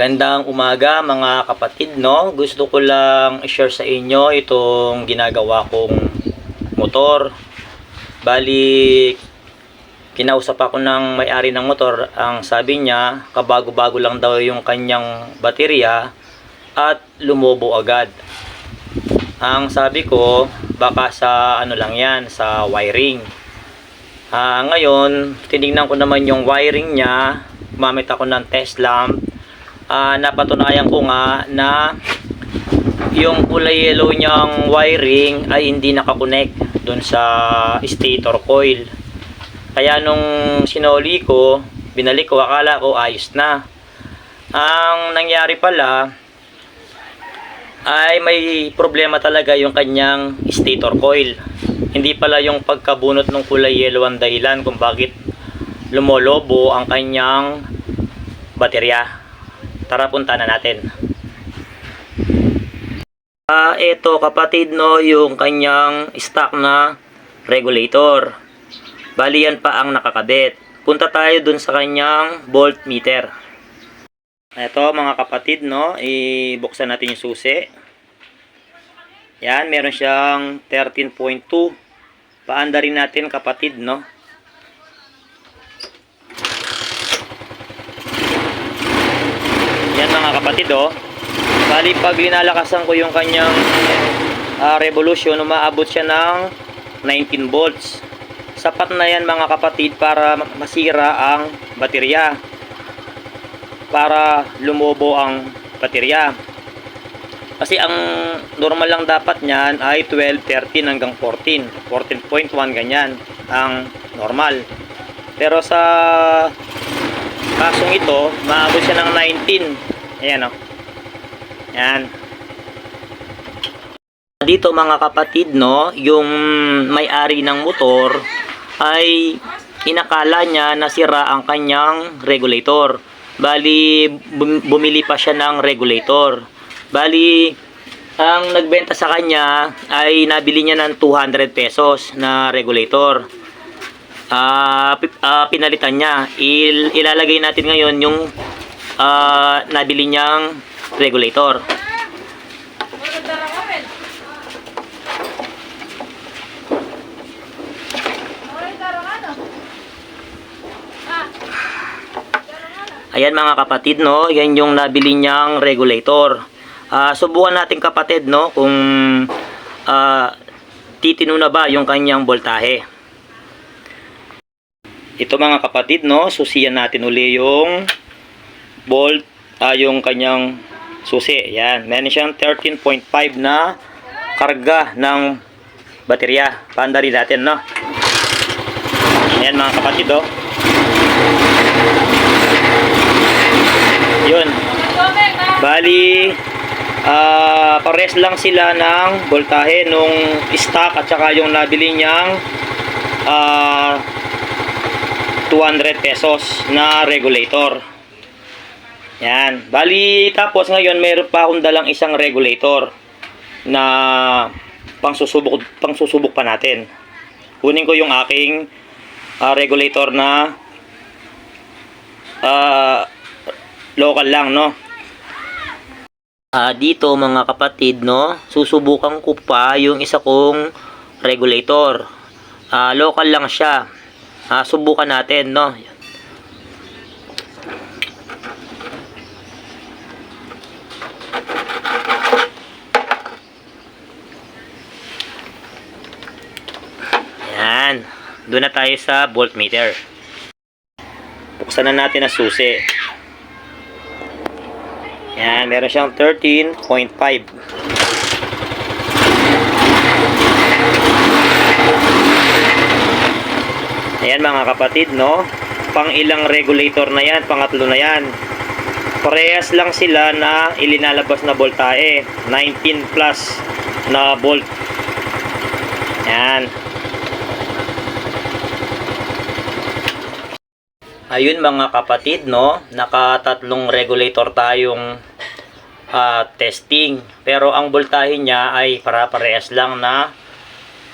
Magandang umaga mga kapatid, no? Gusto ko lang i-share sa inyo itong ginagawa kong motor. Bali, kinausap ako ng may-ari ng motor. Ang sabi niya, kabago-bago lang daw yung kanyang baterya at lumobo agad. Ang sabi ko, baka sa ano lang yan, sa wiring. Ngayon, tinignan ko naman yung wiring niya. Gumamit ako ng test lamp. Napatunayan ko nga na yung kulay yellow niyang wiring ay hindi nakakonect dun sa stator coil. Kaya nung sinoli ko, binalik ko, akala ko ayos na. Ang nangyari pala ay may problema talaga yung kanyang stator coil. Hindi pala yung pagkabunot ng kulay yellow ang dahilan kung bakit lumolobo ang kanyang baterya. Tara, punta na natin. Ito kapatid, no, yung kanyang stock na regulator. Bali yan pa ang nakakabit. Punta tayo dun sa kanyang voltmeter. Ito mga kapatid, no, ibuksan natin yung susi. Yan, meron siyang 13.2. Paanda rin natin kapatid, no. Yan mga kapatid, oh. Bali pag linalakasan ko yung kanyang revolution, umaabot siya ng 19 volts. Sapat na yan mga kapatid para masira ang baterya, para lumobo ang baterya. Kasi ang normal lang dapat niyan ay 12, 13 hanggang 14, 14.1 ganyan ang normal. Pero sa kasong ito, maabot siya ng 19. Ayan, oh. Yan. Dito mga kapatid, no, yung may-ari ng motor ay inakala niya na sira ang kanyang regulator. Bali, bumili pa siya ng regulator. Bali, ang nagbenta sa kanya ay nabili niya ng 200 pesos na regulator. Pinalitan niya. Ilalagay natin ngayon yung nabili niyang regulator. Ayan mga kapatid, no, yan yung nabili niyang regulator. Subukan natin kapatid, no, kung titino na ba yung kanyang voltahe. Ito mga kapatid, no, susiyan natin uli yung volt, yung kanyang susi. Yan, meron siyang 13.5 na karga ng baterya. Paanda rin natin, no. Ayan mga kapatid, oh. Yun. Bali, pares lang sila ng voltahe nung stock at saka yung nabili niyang 200 pesos na regulator. Yan. Bali, tapos ngayon meron pa akong dalang isang regulator na pangsusubok pa natin. Kunin ko yung aking regulator na local lang, no. Dito mga kapatid, no, susubukan ko pa yung isa kong regulator. Local lang siya. Subukan natin, no. Yan. Doon na tayo sa voltmeter. Buksan na natin ang susi. Yan, meron siyang 13.5. Ayan mga kapatid, no, pang ilang regulator na yan, pangatlo na yan. Parehas lang sila na ilinalabas na voltahe, 19 plus na volt. Yan. Ayun mga kapatid, no, nakatatlong regulator tayong testing. Pero ang voltahe niya ay para-parehas lang na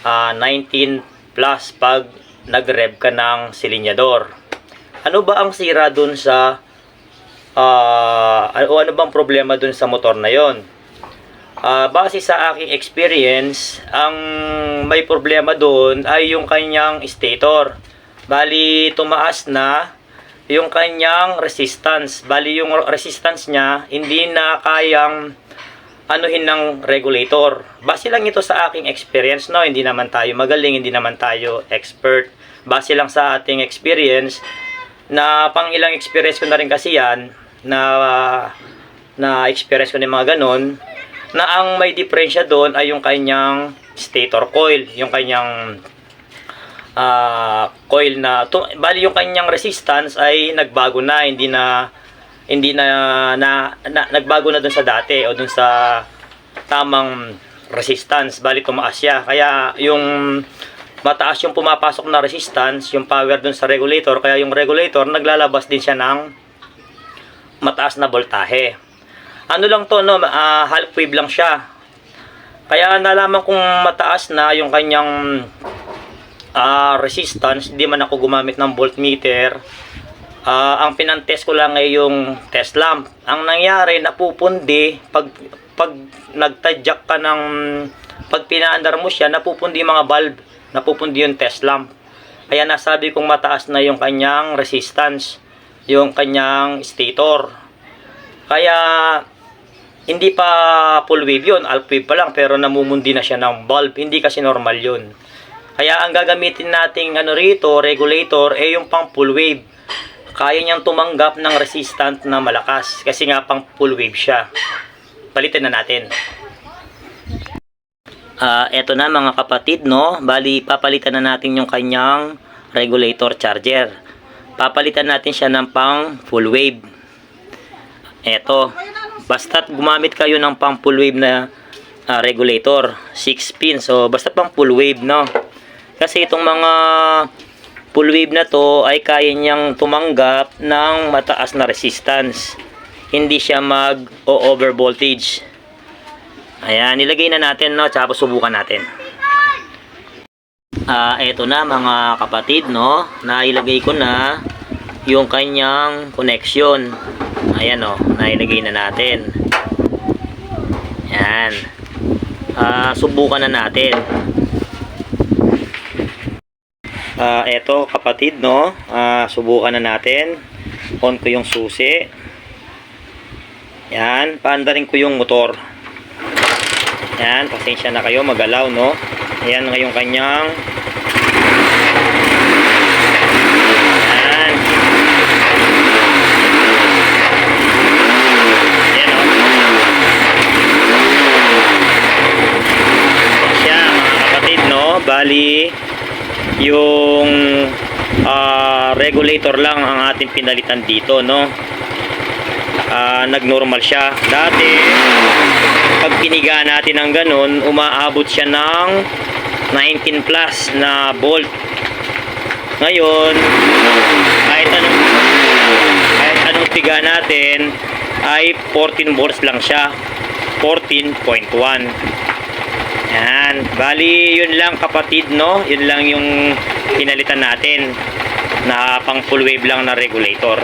19 plus pag nag-rev ka ng silinyador. Ano ba ang sira dun sa o ano bang problema dun sa motor na yon. Base sa aking experience, ang may problema doon ay yung kanyang stator. Bali, tumaas na yung kanyang resistance. Bali, yung resistance niya hindi na kayang anuhin ng regulator. Base lang ito sa aking experience, no? Hindi naman tayo magaling, hindi naman tayo expert. Base lang sa ating experience, na pang ilang experience ko na rin kasi yan, na experience ko ng mga ganon, na ang may diferensya doon ay yung kanyang stator coil, yung kanyang coil na bali yung kanyang resistance ay nagbago na, hindi na nagbago na doon sa dati o doon sa tamang resistance. Bali tumaas siya, kaya yung mataas yung pumapasok na resistance, yung power doon sa regulator, kaya yung regulator naglalabas din siya ng mataas na voltahe. Ano lang to, no, half wave lang siya. Kaya nalaman kong mataas na yung kanyang resistance, hindi man ako gumamit ng voltmeter. Ang pinantest ko lang ay yung test lamp. Ang nangyari, napupundi pag nagtadyak ka ng, pag pinaandar mo siya, napupundi yung mga bulb, napupundi yung test lamp. Kaya nasabi kong mataas na yung kanyang resistance, yung kanyang stator. Kaya hindi pa full wave yun, half wave pa lang, pero namumundi na siya ng bulb. Hindi kasi normal yun. Kaya ang gagamitin nating rito, regulator, yung pang full wave. Kaya niyang tumanggap ng resistant na malakas, kasi nga pang full wave siya. Palitin na natin. Eto na mga kapatid, no? Bali, papalitan na natin yung kanyang regulator charger. Papalitan natin siya ng pang full wave. Eto. Basta't gumamit kayo ng pang full wave na regulator, 6 pins. So, basta pang full wave, no? Kasi itong mga full wave na to ay kaya niyang tumanggap ng mataas na resistance. Hindi siya mag-over voltage. Ayan, nilagay na natin, no? Tsaka subukan natin. Eto na mga kapatid, no? Nailagay ko na yung kanyang connection. Ayan, o, nailagay na natin. Ayan. Subukan na natin. Eto kapatid, no? Subukan na natin. On ko yung susi. Ayan. Paandarin ko yung motor. Ayan. Pasensya na kayo, magalaw, no? Ayan ngayong kanyang bali yung regulator lang ang ating pinalitan dito, no? Nagnormal siya. Dati pag piniga natin ng ganun, umaabot siya ng 19 plus na volt. Ngayon kahit anong piga natin ay 14 volts lang siya, 14.1. Yan, bali yun lang kapatid, no? Yun lang yung pinalitan natin na pang full wave lang na regulator.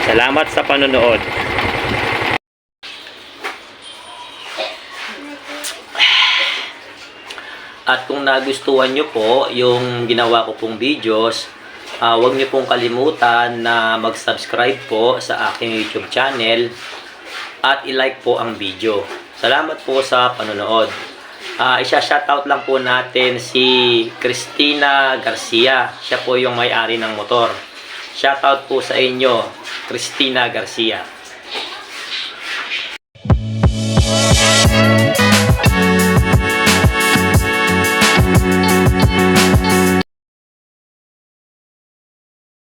Salamat sa panonood. At kung nagustuhan nyo po yung ginawa ko pong videos, huwag nyo pong kalimutan na mag-subscribe po sa aking YouTube channel at i-like po ang video. Salamat po sa panonood. Isa-shoutout lang po natin si Cristina Garcia. Siya po yung may-ari ng motor. Shoutout po sa inyo, Cristina Garcia.